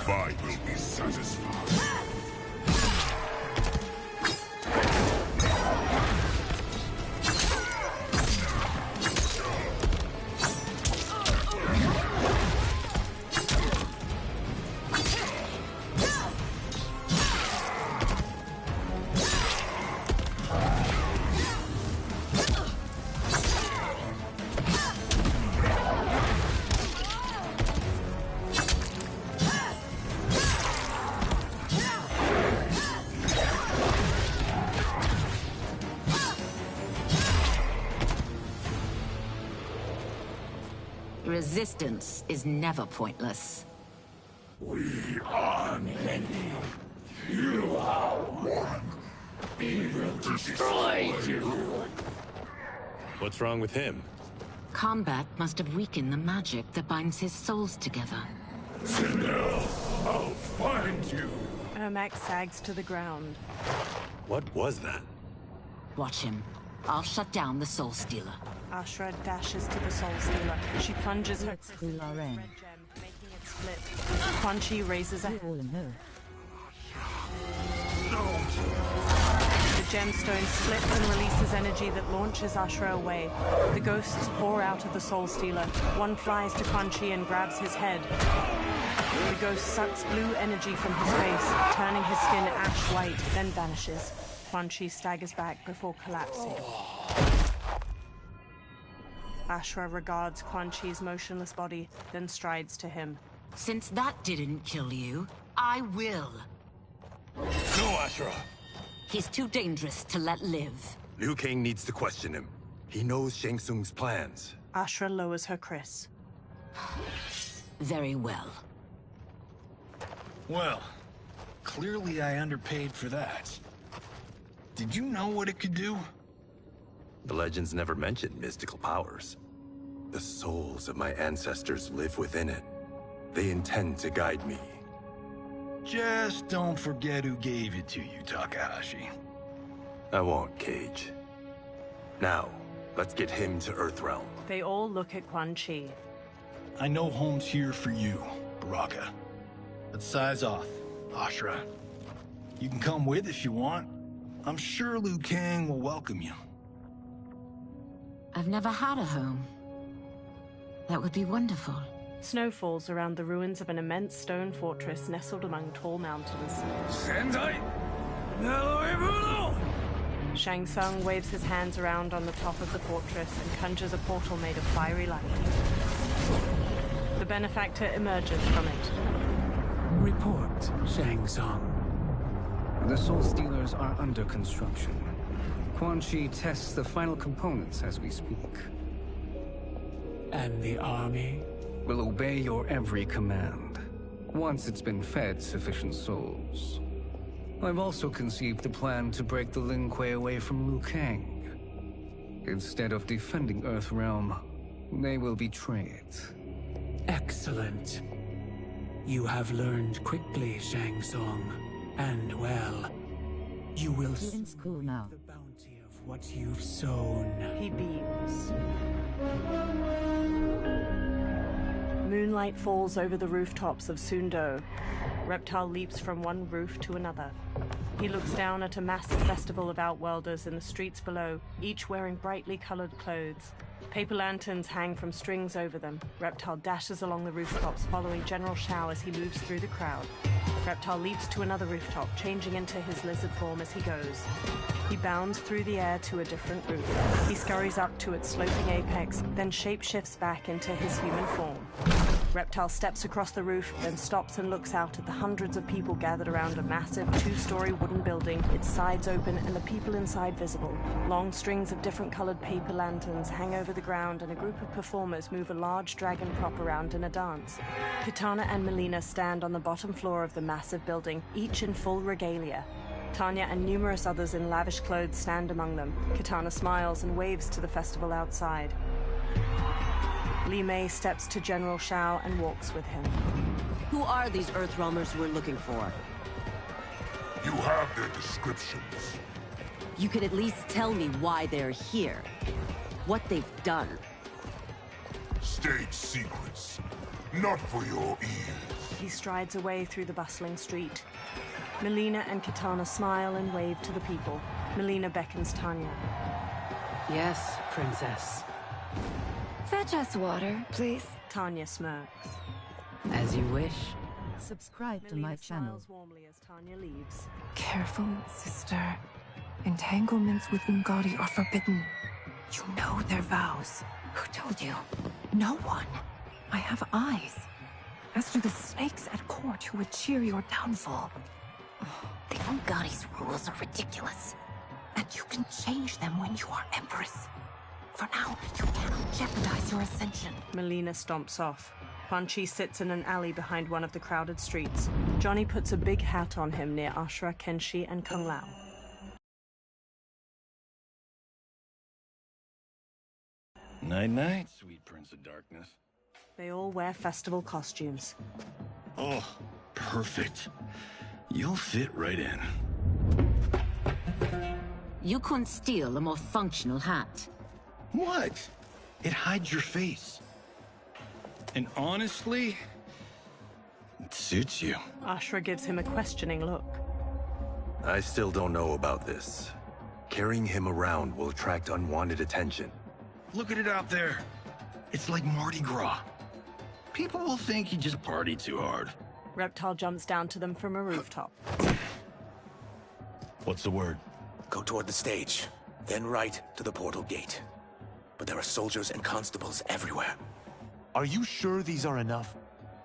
Fight will be satisfied. Resistance is never pointless. We are many. You are one. We will destroy you. What's wrong with him? Kombat must have weakened the magic that binds his souls together. Sinel, I'll find you. Ermac sags to the ground. What was that? Watch him. I'll shut down the Soul Stealer. Ashra dashes to the Soul Stealer. She plunges her crystal red gem, making it split. Quan Chi raises a hand. The gemstone splits and releases energy that launches Ashra away. The ghosts pour out of the Soul Stealer. One flies to Quan Chi and grabs his head. The ghost sucks blue energy from his face, turning his skin ash white, then vanishes. Quan Chi staggers back before collapsing. Ashra regards Quan Chi's motionless body, then strides to him. Since that didn't kill you, I will. No, Ashra! He's too dangerous to let live. Liu Kang needs to question him. He knows Shang Tsung's plans. Ashra lowers her Chris. Very well. Well, clearly I underpaid for that. Did you know what it could do? The legends never mentioned mystical powers. The souls of my ancestors live within it. They intend to guide me. Just don't forget who gave it to you, Takahashi. I won't, Cage. Now, let's get him to Earthrealm. They all look at Quan Chi. I know home's here for you, Baraka. Let's size off, Ashra. You can come with if you want. I'm sure Liu Kang will welcome you. I've never had a home. That would be wonderful. Snow falls around the ruins of an immense stone fortress nestled among tall mountains. Sendai! Shang Tsung waves his hands around on the top of the fortress and conjures a portal made of fiery light. The benefactor emerges from it. Report, Shang Tsung. The Soul Stealers are under construction. Quan Chi tests the final components as we speak. And the army? Will obey your every command, once it's been fed sufficient souls. I've also conceived a plan to break the Lin Kuei away from Liu Kang. Instead of defending Earthrealm, they will betray it. Excellent. You have learned quickly, Shang Tsung. And well, you will in school now. the bounty of what you've sown. He beams. Moonlight falls over the rooftops of Sundo. Reptile leaps from one roof to another. He looks down at a massive festival of Outworlders in the streets below, each wearing brightly colored clothes. Paper lanterns hang from strings over them. Reptile dashes along the rooftops, following General Shao as he moves through the crowd. Reptile leaps to another rooftop, changing into his lizard form as he goes. He bounds through the air to a different roof. He scurries up to its sloping apex, then shapeshifts back into his human form. Reptile steps across the roof, then stops and looks out at the hundreds of people gathered around a massive two-story wooden building, its sides open and the people inside visible. Long strings of different colored paper lanterns hang over the ground, and a group of performers move a large dragon prop around in a dance. Kitana and Melina stand on the bottom floor of the massive building, each in full regalia. Tanya and numerous others in lavish clothes stand among them. Kitana smiles and waves to the festival outside. Li Mei steps to General Shao and walks with him. Who are these Earthrealmers we're looking for? You have their descriptions. You can at least tell me why they're here. What they've done. State secrets. Not for your ears. He strides away through the bustling street. Melina and Kitana smile and wave to the people. Melina beckons Tanya. Yes, Princess. Fetch us water, please. Tanya smirks. As you wish. Subscribe to my channel. Smiles warmly as Tanya leaves. Careful, sister. Entanglements with Ungadi are forbidden. You know their vows. Who told you? No one. I have eyes. As do the snakes at court who would cheer your downfall. The Ungadi's rules are ridiculous. And you can change them when you are Empress. For now, you cannot jeopardize your ascension. Melina stomps off. Quan Chi sits in an alley behind one of the crowded streets. Johnny puts a big hat on him near Ashura, Kenshi, and Kung Lao. Night-night, sweet Prince of Darkness. They all wear festival costumes. Oh, perfect. You'll fit right in. You couldn't steal a more functional hat. What? It hides your face. And honestly, it suits you. Ashura gives him a questioning look. I still don't know about this. Carrying him around will attract unwanted attention. Look at it out there. It's like Mardi Gras. People will think you just party too hard. Reptile jumps down to them from a rooftop. What's the word? Go toward the stage, then right to the portal gate. But there are soldiers and constables everywhere. Are you sure these are enough?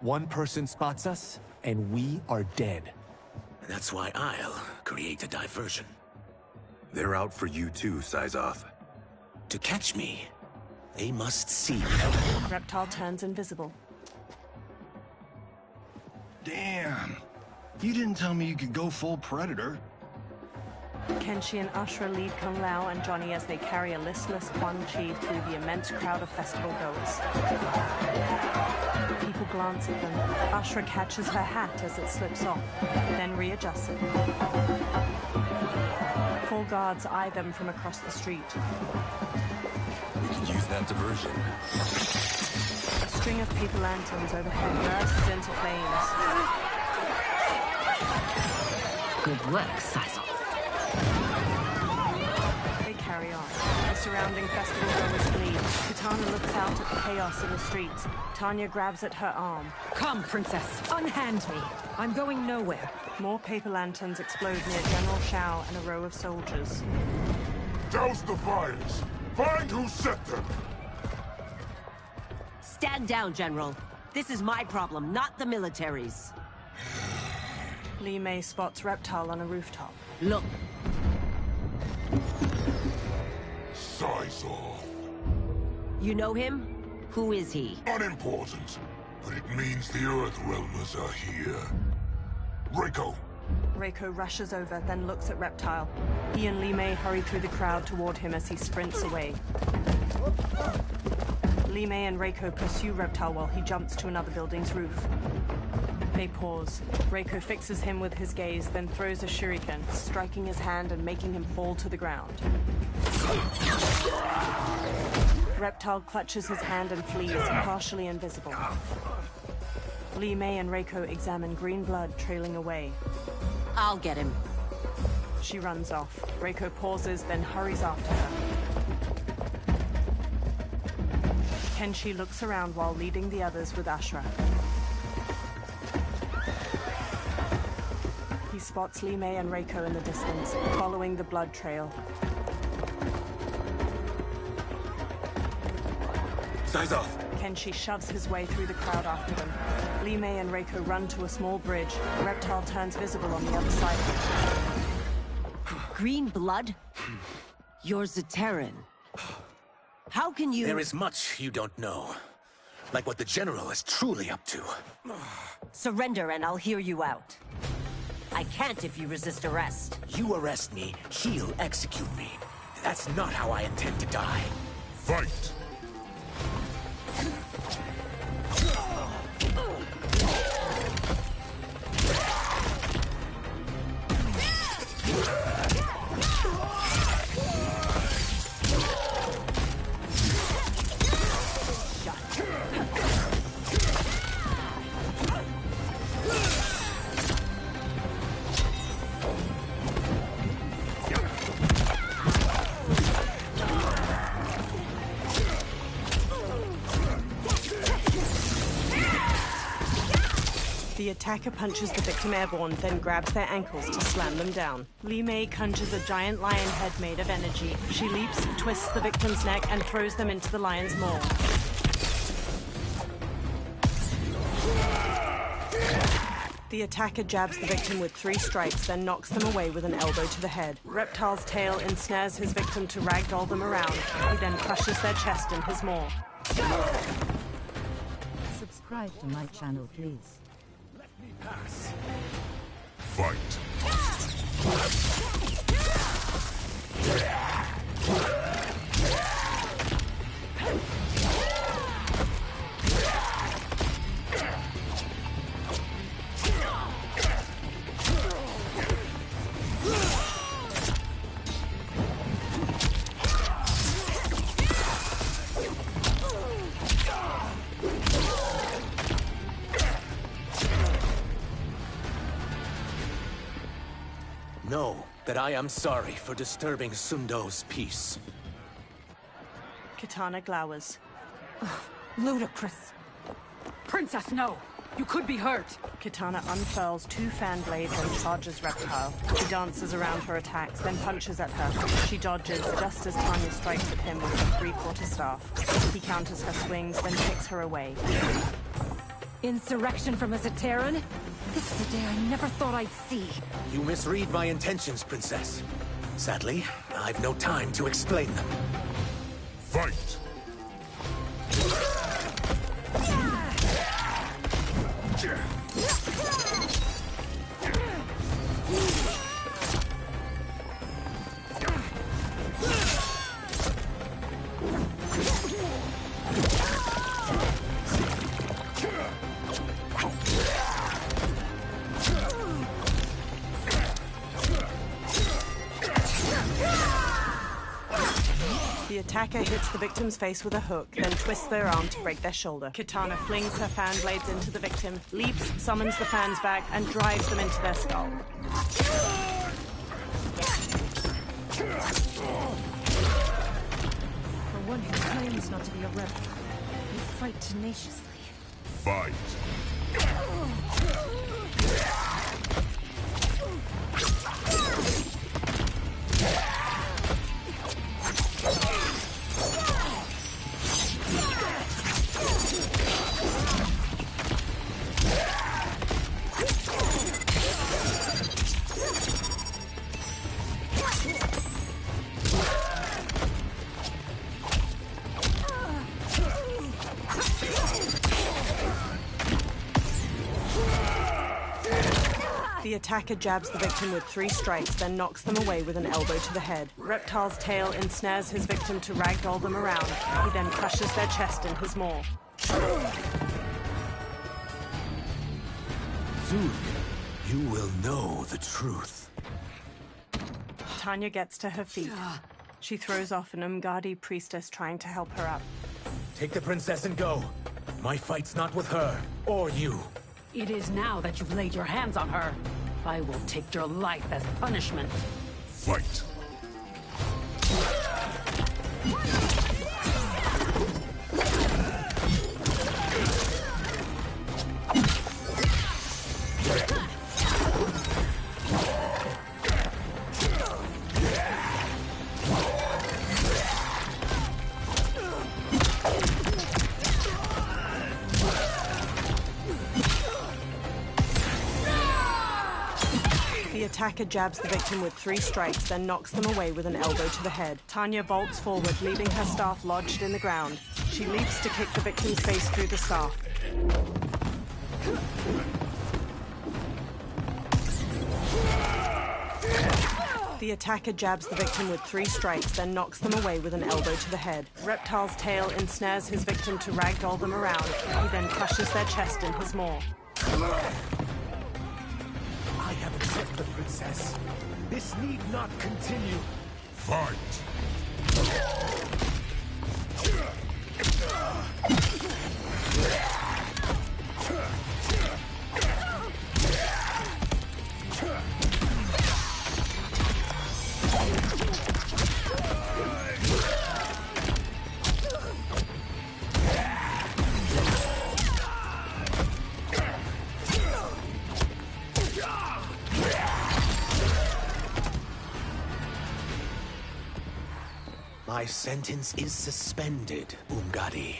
One person spots us, and we are dead. That's why I'll create a diversion. They're out for you too, Syzoth. To catch me, they must see. Reptile turns invisible. Damn. You didn't tell me you could go full Predator. Kenshi and Ashura lead Kung Lao and Johnny as they carry a listless Quan Chi through the immense crowd of festival goers. People glance at them. Ashura catches her hat as it slips off, then readjusts it. 4 guards eye them from across the street. We can use that diversion. A string of paper lanterns overhead bursts into flames. Good work, Syzoth. They carry on. The surrounding festival goers flee. Kitana looks out at the chaos in the streets. Tanya grabs at her arm. Come, Princess. Unhand me. I'm going nowhere. More paper lanterns explode near General Shao and a row of soldiers. Douse the fires! Find who set them! Stand down, General. This is my problem, not the military's. Li Mei spots Reptile on a rooftop. Look. Syzoth. You know him? Who is he? Unimportant, but it means the Earthrealmers are here. Reiko. Reiko rushes over, then looks at Reptile. He and Li Mei hurry through the crowd toward him as he sprints away. Li Mei and Reiko pursue Reptile while he jumps to another building's roof. They pause. Reiko fixes him with his gaze, then throws a shuriken, striking his hand and making him fall to the ground. Reptile clutches his hand and flees, partially invisible. Li Mei and Reiko examine green blood trailing away. I'll get him. She runs off. Reiko pauses, then hurries after her. Kenshi looks around while leading the others with Ashra. He spots Li Mei and Reiko in the distance, following the blood trail. Size off! Kenshi shoves his way through the crowd after them. Li Mei and Reiko run to a small bridge. A reptile turns visible on the other side of it. Green blood? You're Zaterran. How can you— There is much you don't know. Like what the General is truly up to. Surrender and I'll hear you out. I can't if you resist arrest. You arrest me, he'll execute me. That's not how I intend to die. Fight! The attacker punches the victim airborne, then grabs their ankles to slam them down. Li Mei conjures a giant lion head made of energy. She leaps, twists the victim's neck, and throws them into the lion's maw. The attacker jabs the victim with 3 strikes, then knocks them away with an elbow to the head. Reptile's tail ensnares his victim to ragdoll them around. He then crushes their chest in his maw. Subscribe to my channel, please. Pass. Fight. Know that I am sorry for disturbing Sundo's peace. Kitana glowers. Ludicrous. Princess, no! You could be hurt! Kitana unfurls 2 fan blades and charges Reptile. He dances around her attacks, then punches at her. She dodges just as Tanya strikes at him with her 3/4 staff. He counters her swings, then kicks her away. Insurrection from a Zaterran? This is a day I never thought I'd see. You misread my intentions, Princess. Sadly, I've no time to explain them. Fight! The attacker hits the victim's face with a hook, then twists their arm to break their shoulder. Kitana flings her fan blades into the victim, leaps, summons the fans back, and drives them into their skull. For one who claims not to be a rebel, you fight tenaciously. Fight! The attacker jabs the victim with 3 strikes, then knocks them away with an elbow to the head. Reptile's tail ensnares his victim to ragdoll them around. He then crushes their chest in his maw. Soon, you will know the truth. Tanya gets to her feet. She throws off an Umgadi priestess trying to help her up. Take the princess and go. My fight's not with her, or you. It is now that you've laid your hands on her. I will take your life as punishment. Fight. The attacker jabs the victim with 3 strikes, then knocks them away with an elbow to the head. Tanya vaults forward, leaving her staff lodged in the ground. She leaps to kick the victim's face through the staff. The attacker jabs the victim with 3 strikes, then knocks them away with an elbow to the head. Reptile's tail ensnares his victim to ragdoll them around. He then crushes their chest in his maw. I have accepted the princess. This need not continue. Fight! My sentence is suspended, Umgadi.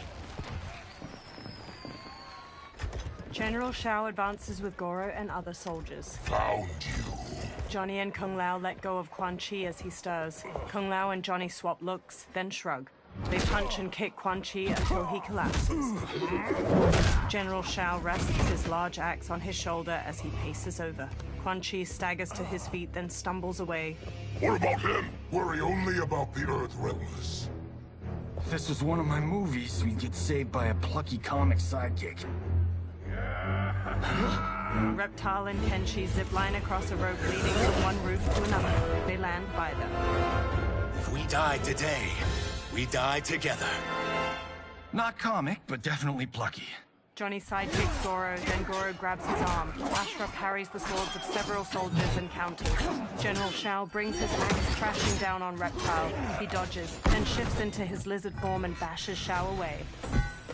General Shao advances with Goro and other soldiers. Found you. Johnny and Kung Lao let go of Quan Chi as he stirs. Kung Lao and Johnny swap looks, then shrug. They punch and kick Quan Chi until he collapses. General Shao rests his large axe on his shoulder as he paces over. Quan Chi staggers to his feet, then stumbles away. What about him? Worry only about the Earth Realmers. If this was one of my movies, we'd get saved by a plucky comic sidekick. Reptile and Kenshi zipline across a rope leading from one roof to another. They land by them. If we die today, we die together. Not comic, but definitely plucky. Johnny sidekicks Goro, then Goro grabs his arm. Ashra parries the swords of several soldiers and counters. General Shao brings his axe crashing down on Reptile. He dodges, then shifts into his lizard form and bashes Shao away.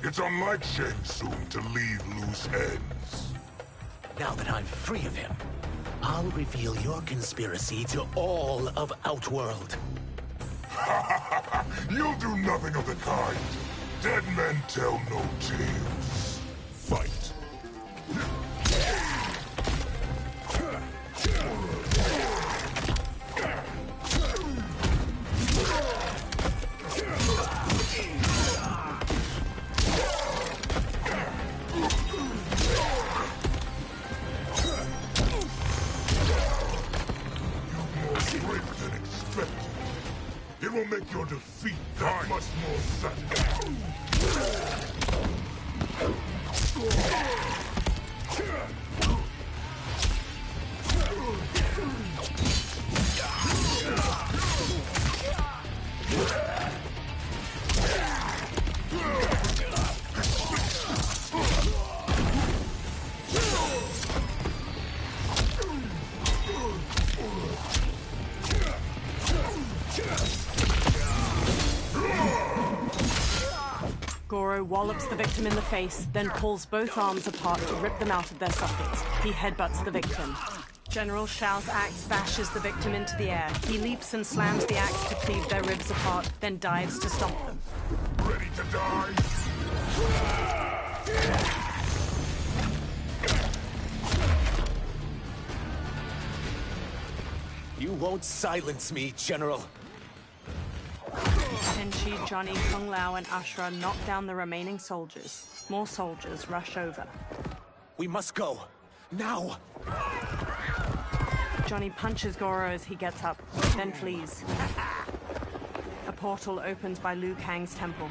It's unlike Shang Tsung to leave loose ends. Now that I'm free of him, I'll reveal your conspiracy to all of Outworld. You'll do nothing of the kind. Dead men tell no tales. Fight. It will make your defeat that much more satisfying. Goro wallops the victim in the face, then pulls both arms apart to rip them out of their sockets. He headbutts the victim. General Shao's axe bashes the victim into the air. He leaps and slams the axe to cleave their ribs apart, then dives to stomp them. Ready to die? You won't silence me, General. Kenshi, Johnny, Kung Lao, and Ashra knock down the remaining soldiers. More soldiers rush over. We must go. Now! Johnny punches Goro as he gets up, then flees. A portal opens by Liu Kang's temple.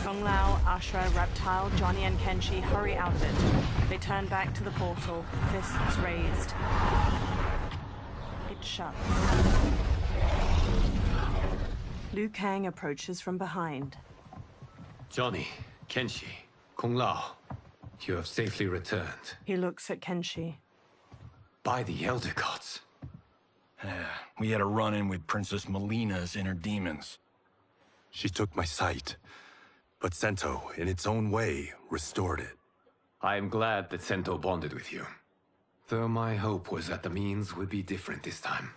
Kung Lao, Ashra, Reptile, Johnny, and Kenshi hurry out of it. They turn back to the portal, fists raised. It shuts. Liu Kang approaches from behind. Johnny, Kenshi, Kung Lao, you have safely returned. He looks at Kenshi. By the Elder Gods. We had a run-in with Princess Melina's inner demons. She took my sight, but Sento, in its own way, restored it. I am glad that Sento bonded with you. Though my hope was that the means would be different this time.